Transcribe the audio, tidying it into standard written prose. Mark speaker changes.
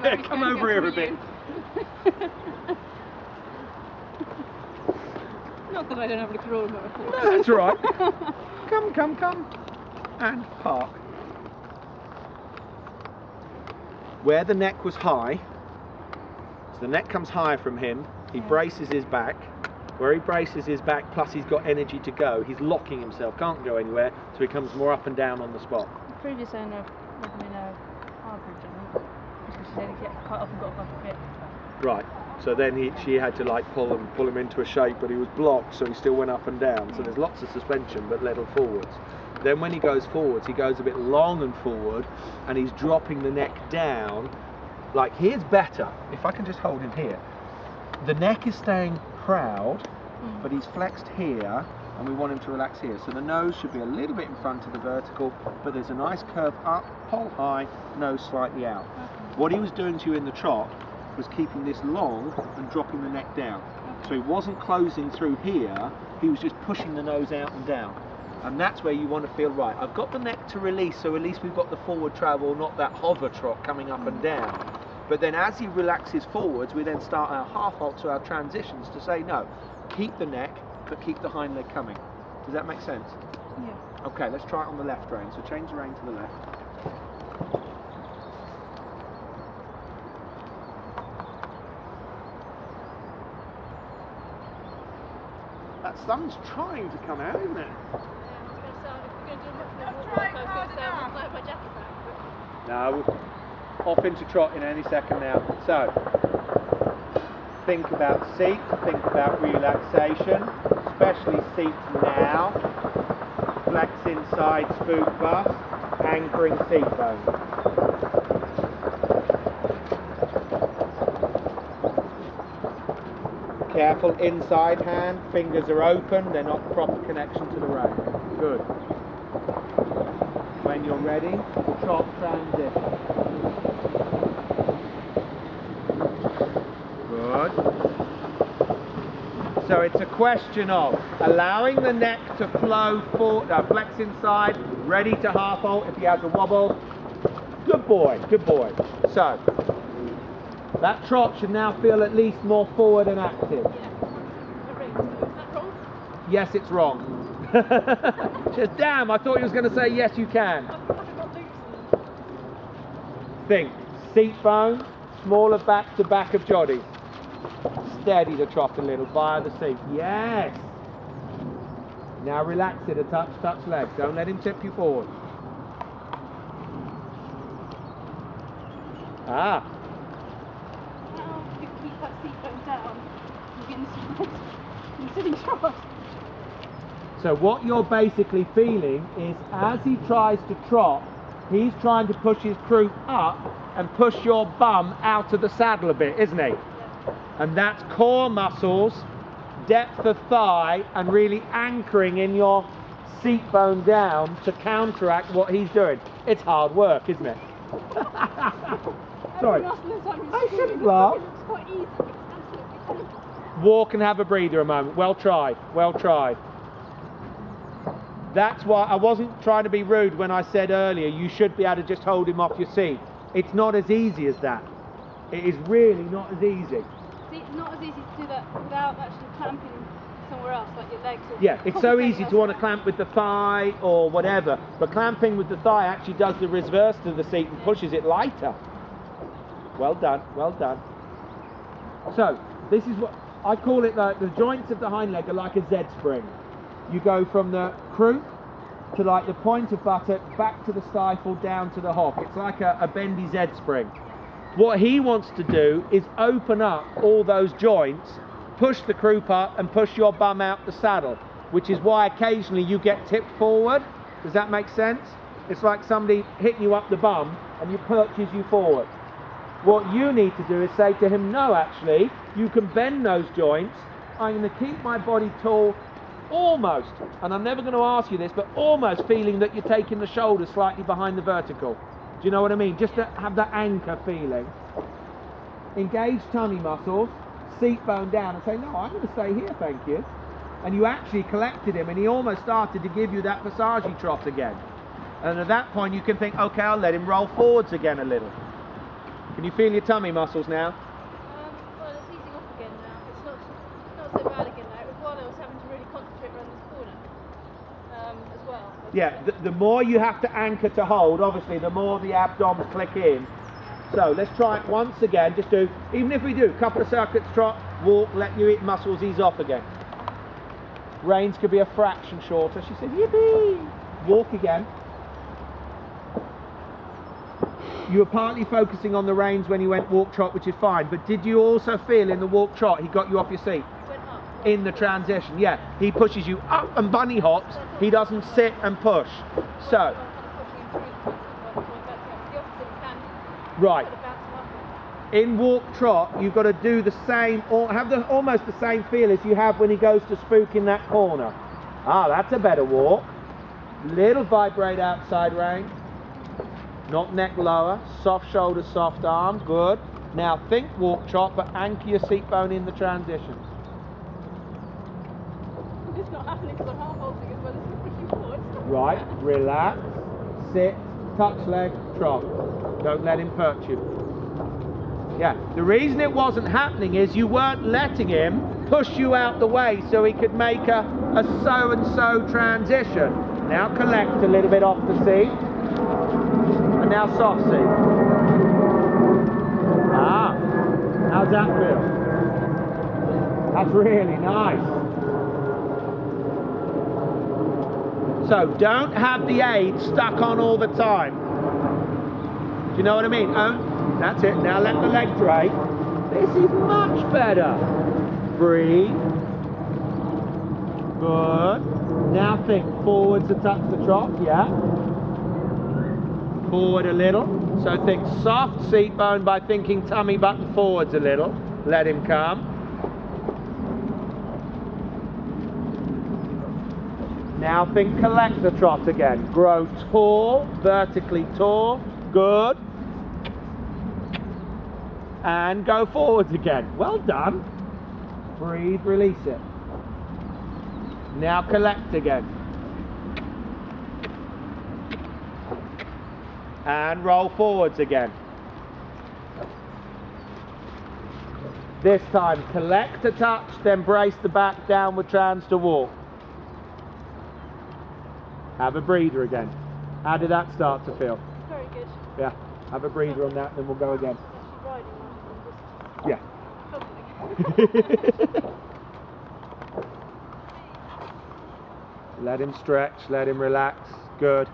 Speaker 1: Come over here a bit.
Speaker 2: Not that I don't have any control over it.
Speaker 1: No, that's all right. Come. And park. Where the neck was high, so the neck comes higher from him, he braces his back. Where he braces his back, plus he's got energy to go, he's locking himself, can't go anywhere, so he comes more up and down on the spot.
Speaker 2: The previous owner lived in a harbourage, I think, because she only quite often got like a bit.
Speaker 1: Right, so then she had to like pull him into a shape, but he was blocked, so he still went up and down. So there's lots of suspension, but little forwards. Then when he goes forwards, he goes a bit long and forward, and he's dropping the neck down. Like, here's better, if I can just hold him here. The neck is staying proud, but he's flexed here, and we want him to relax here. So the nose should be a little bit in front of the vertical, but there's a nice curve up, pole high, nose slightly out. What he was doing to you in the trot was keeping this long and dropping the neck down. So he wasn't closing through here, he was just pushing the nose out and down. And that's where you want to feel right. I've got the neck to release, so at least we've got the forward travel, not that hover trot coming up and down. But then as he relaxes forwards, we then start our half halt to our transitions to say, no, keep the neck, but keep the hind leg coming. Does that make sense?
Speaker 2: Yeah.
Speaker 1: Okay, let's try it on the left rein. So change the rein to the left. That sun's trying to come out, isn't it? No, off into trot in any second now. So, think about seat, think about relaxation, especially seat now. Flex inside spook bust, anchoring seat bone. Careful inside hand, fingers are open, they're not proper connection to the rein. Good. When you're ready, trot transition. Good. So it's a question of allowing the neck to flow forward, flex inside, ready to half halt if he has a wobble. Good boy, good boy. So, that trot should now feel at least more forward and active.
Speaker 2: Yeah. Is that wrong?
Speaker 1: Yes, it's wrong. Just damn, I thought you was going to say yes, you can. Think, seat bone, smaller back to back of Joddy. Steady the trot a little via the seat. Yes. Now relax it a touch, touch leg. Don't let him tip you forward. Ah.
Speaker 2: Now you can keep that seat bone down. You're sitting trot.
Speaker 1: So what you're basically feeling is as he tries to trot, he's trying to push his croup up and push your bum out of the saddle a bit, isn't he? Yeah. And that's core muscles, depth of thigh, and really anchoring in your seat bone down to counteract what he's doing. It's hard work, isn't it? Sorry. I shouldn't laugh.
Speaker 2: It's quite easy.
Speaker 1: Walk and have a breather a moment. Well tried, well tried. That's why I wasn't trying to be rude when I said earlier you should be able to just hold him off your seat. It's not as easy as that. It is really not as easy.
Speaker 2: See, it's not as easy to do that without actually clamping somewhere else, like your legs. Or
Speaker 1: yeah, it's so easy to want to clamp with the thigh or whatever, but clamping with the thigh actually does the reverse to the seat and pushes it lighter. Well done, well done. So, this is what I call it, the joints of the hind leg are like a Z spring. You go from the croup to like the point of buttock, back to the stifle, down to the hock. It's like a bendy Z spring. What he wants to do is open up all those joints, push the croup up and push your bum out the saddle, which is why occasionally you get tipped forward. Does that make sense? It's like somebody hitting you up the bum and you perches you forward. What you need to do is say to him, no, actually, you can bend those joints. I'm going to keep my body tall, almost, and I'm never going to ask you this, but almost feeling that you're taking the shoulders slightly behind the vertical. Do you know what I mean? Just to have that anchor feeling. Engage tummy muscles, seat bone down, and say, no, I'm going to stay here, thank you. And you actually collected him, and he almost started to give you that passage trot again. And at that point, you can think, okay, I'll let him roll forwards again a little. Can you feel your tummy muscles now?
Speaker 2: Well, it's easing off again now. It's not so bad again now. It was while I was having to really concentrate around this corner as well.
Speaker 1: Yeah, the more you have to anchor to hold, obviously, the more the abdoms click in. So let's try it once again. Just do, even if we do a couple of circuits, trot, walk, let your muscles ease off again. Reins could be a fraction shorter. She said, yippee! Walk again. You were partly focusing on the reins when you went walk trot, which is fine, but did you also feel in the walk trot he got you off your seat?
Speaker 2: Went up.
Speaker 1: In the transition, yeah. He pushes you up and bunny hops. He doesn't sit and push. So, right. In walk trot, you've got to do the same, or have almost the same feel as you have when he goes to spook in that corner. Ah, that's a better walk. Little vibrate outside rein. Not neck lower. Soft shoulders, soft arm. Good. Now think walk trot, but anchor your seat bone in the transition.
Speaker 2: It's not happening because I'm half holding as well as pushing forward.
Speaker 1: Right. Relax. Sit. Touch leg. Trot. Don't let him perch you. Yeah, the reason it wasn't happening is you weren't letting him push you out the way so he could make a so-and-so transition. Now collect a little bit off the seat. And now soft seat. Ah, how's that feel? That's really nice. So don't have the aid stuck on all the time. Do you know what I mean? That's it. Now let the leg drape. This is much better. Breathe. Good. Now think forwards to touch the trot. Yeah. Forward a little. So think soft seat bone by thinking tummy button forwards a little. Let him come. Now think collect the trot again. Grow tall, vertically tall. Good. And go forwards again. Well done. Breathe, release it. Now collect again. And roll forwards again. This time collect to touch, then brace the back downward trans to walk. Have a breather again. How did that start to feel?
Speaker 2: Very good.
Speaker 1: Yeah. Have a breather on that, then we'll go again. Yeah. Let him stretch, let him relax. Good.